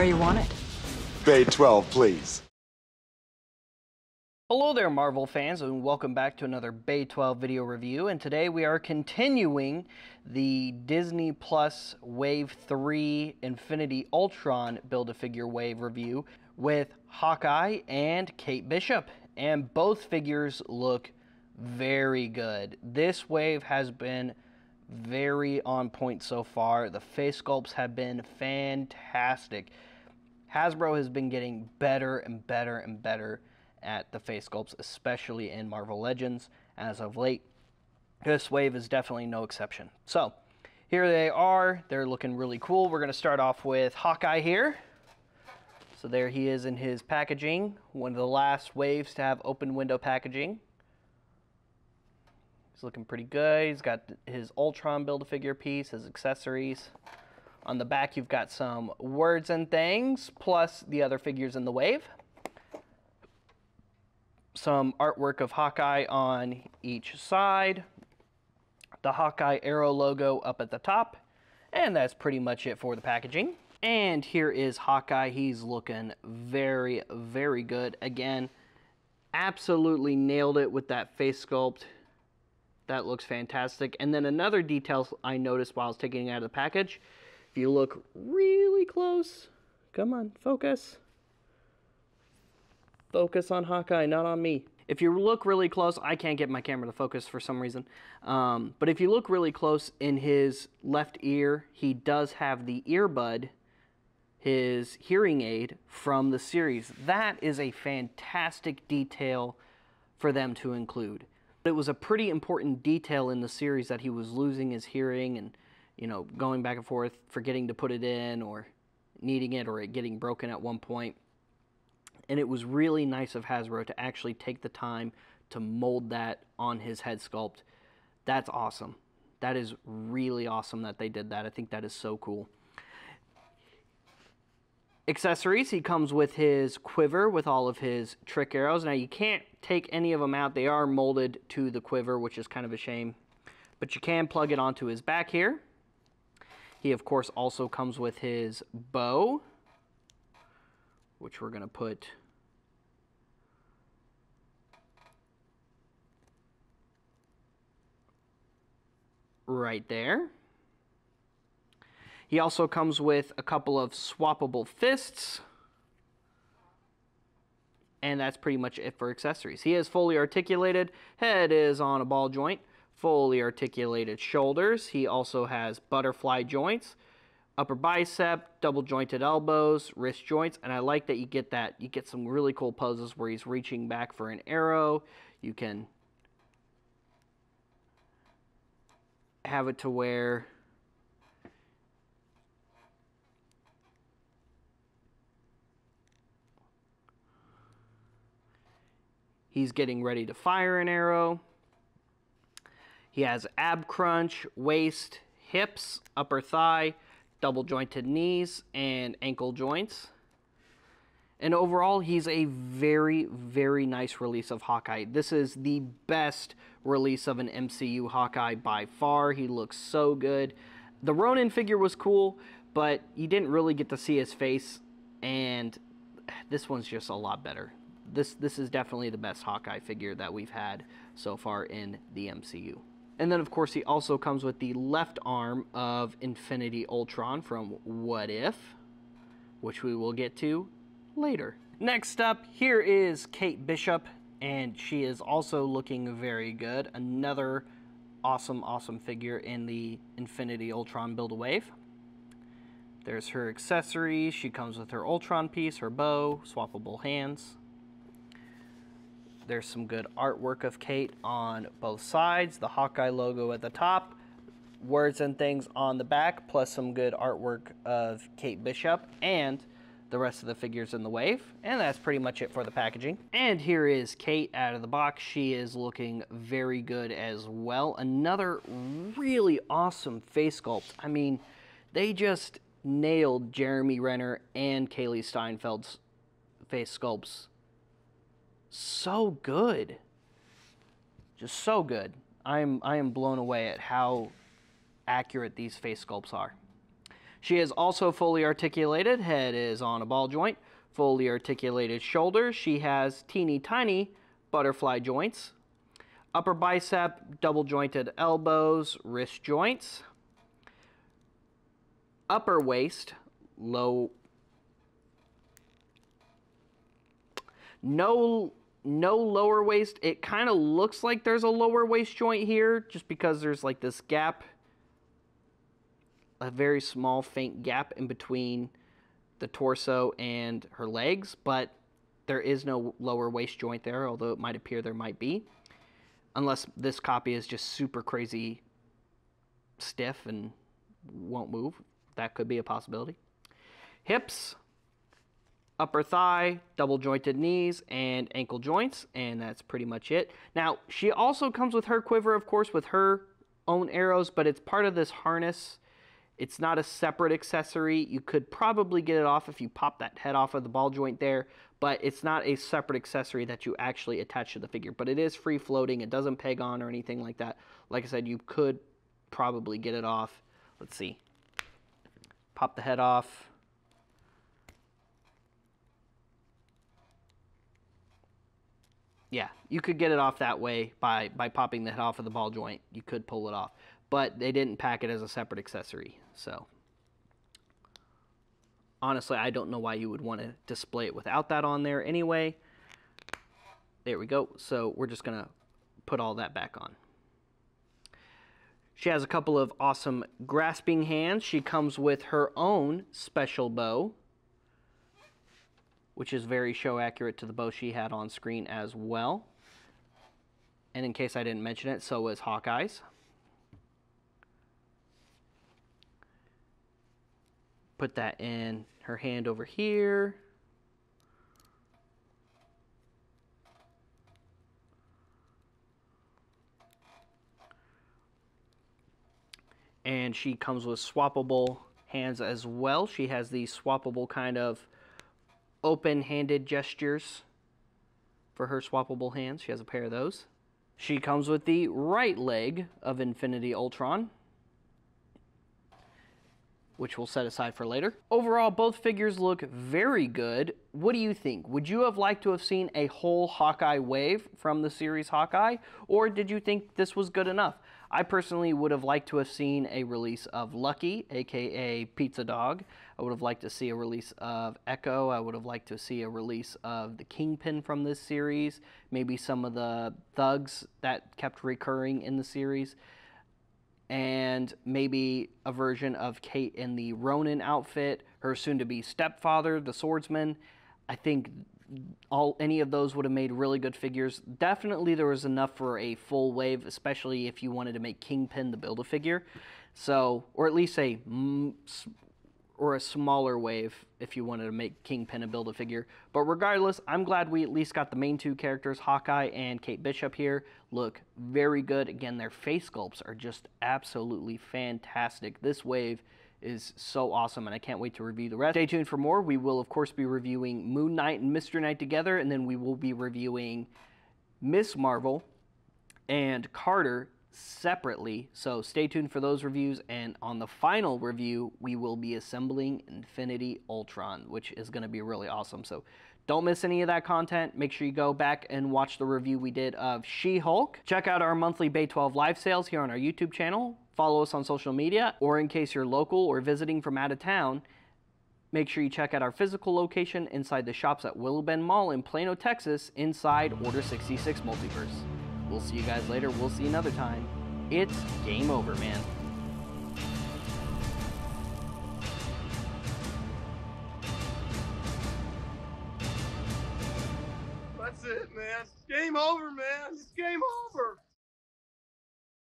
where you want it. Bay 12, please. Hello there, Marvel fans, and welcome back to another Bay 12 video review. And today we are continuing the Disney Plus Wave 3 Infinity Ultron Build-A-Figure Wave review with Hawkeye and Kate Bishop. And both figures look very good. This wave has been very on point so far. The face sculpts have been fantastic. Hasbro has been getting better and better and better at the face sculpts, especially in Marvel Legends as of late. This wave is definitely no exception. So here they are. They're looking really cool. We're going to start off with Hawkeye here. So there he is in his packaging. One of the last waves to have open window packaging. He's looking pretty good. He's got his Ultron Build-A-Figure piece, his accessories. On the back you've got some words and things, plus the other figures in the wave. Some artwork of Hawkeye on each side, the Hawkeye arrow logo up at the top, and that's pretty much it for the packaging. And here is Hawkeye. He's looking very, very good. Again, absolutely nailed it with that face sculpt. That looks fantastic. And then another detail I noticed while I was taking it out of the package, if you look really close, come on, focus. Focus on Hawkeye, not on me. If you look really close, I can't get my camera to focus for some reason. But if you look really close in his left ear, he does have the earbud, his hearing aid from the series. That is a fantastic detail for them to include. It was a pretty important detail in the series that he was losing his hearing and, you know, going back and forth, forgetting to put it in or needing it or it getting broken at one point. And it was really nice of Hasbro to actually take the time to mold that on his head sculpt. That's awesome. That is really awesome that they did that. I think that is so cool. Accessories, he comes with his quiver with all of his trick arrows. Now you can't take any of them out. They are molded to the quiver, which is kind of a shame. But you can plug it onto his back here. He, of course, also comes with his bow, which we're going to put right there. He also comes with a couple of swappable fists. And that's pretty much it for accessories. He is fully articulated. Head is on a ball joint. Fully articulated shoulders. He also has butterfly joints. Upper bicep, double jointed elbows, wrist joints. And I like that you get that. You get some really cool poses where he's reaching back for an arrow. You can have it to where he's getting ready to fire an arrow. He has ab crunch, waist, hips, upper thigh, double jointed knees, and ankle joints. And overall, he's a very, very nice release of Hawkeye. This is the best release of an MCU Hawkeye by far. He looks so good. The Ronin figure was cool, but you didn't really get to see his face, and this one's just a lot better. This is definitely the best Hawkeye figure that we've had so far in the MCU. And then, of course, he also comes with the left arm of Infinity Ultron from What If, which we will get to later. Next up, here is Kate Bishop, and she is also looking very good. Another awesome, awesome figure in the Infinity Ultron Build-A-Wave. There's her accessories. She comes with her Ultron piece, her bow, swappable hands. There's some good artwork of Kate on both sides. The Hawkeye logo at the top. Words and things on the back, plus some good artwork of Kate Bishop and the rest of the figures in the wave. And that's pretty much it for the packaging. And here is Kate out of the box. She is looking very good as well. Another really awesome face sculpt. I mean, they just nailed Jeremy Renner and Kaylee Steinfeld's face sculpts. So good. Just so good. I am blown away at how accurate these face sculpts are. She is also fully articulated. Head is on a ball joint. Fully articulated shoulders. She has teeny tiny butterfly joints. Upper bicep, double jointed elbows, wrist joints. Upper waist, low. No lower waist. It kind of looks like there's a lower waist joint here just because there's like this gap, a very small faint gap in between the torso and her legs, but there is no lower waist joint there, although it might appear there might be, unless this copy is just super crazy stiff and won't move. That could be a possibility. Hips, upper thigh, double jointed knees, and ankle joints, and that's pretty much it. Now, she also comes with her quiver, of course, with her own arrows, but it's part of this harness. It's not a separate accessory. You could probably get it off if you pop that head off of the ball joint there, but it's not a separate accessory that you actually attach to the figure. But it is free floating. It doesn't peg on or anything like that. Like I said, you could probably get it off. Let's see. Pop the head off. Yeah, you could get it off that way by popping the head off of the ball joint. You could pull it off. But they didn't pack it as a separate accessory. So, honestly, I don't know why you would want to display it without that on there anyway. There we go. So, we're just going to put all that back on. She has a couple of awesome grasping hands. She comes with her own special bow, which is very show accurate to the bow she had on screen as well. And in case I didn't mention it, so is Hawkeye's. Put that in her hand over here. And she comes with swappable hands as well. She has these swappable kind of open-handed gestures for her swappable hands. She has a pair of those. She comes with the right leg of Infinity Ultron, which we'll set aside for later. Overall, both figures look very good. What do you think? Would you have liked to have seen a whole Hawkeye wave from the series Hawkeye, or did you think this was good enough? I personally would have liked to have seen a release of Lucky, aka Pizza Dog. I would have liked to see a release of Echo. I would have liked to see a release of the Kingpin from this series, maybe some of the thugs that kept recurring in the series, and maybe a version of Kate in the Ronin outfit, her soon-to-be stepfather, the swordsman. I think any of those would have made really good figures. Definitely there was enough for a full wave, especially if you wanted to make Kingpin the Build-A-Figure. So, or at least a smaller wave if you wanted to make Kingpin a Build-A-Figure. But regardless, I'm glad we at least got the main two characters, Hawkeye and Kate Bishop here. Look very good. Again, their face sculpts are just absolutely fantastic. This wave is so awesome, and I can't wait to review the rest. Stay tuned for more. We will, of course, be reviewing Moon Knight and Mr. Knight together, and then we will be reviewing Miss Marvel and Carter separately. So stay tuned for those reviews, and on the final review, we will be assembling Infinity Ultron, which is going to be really awesome. So don't miss any of that content. Make sure you go back and watch the review we did of She-Hulk. Check out our monthly Bay 12 live sales here on our YouTube channel. Follow us on social media, or in case you're local or visiting from out of town, make sure you check out our physical location inside the shops at Willow Bend Mall in Plano, Texas, inside Order 66 Multiverse. We'll see you guys later. We'll see you another time. It's game over, man. That's it, man. Game over, man. It's game over.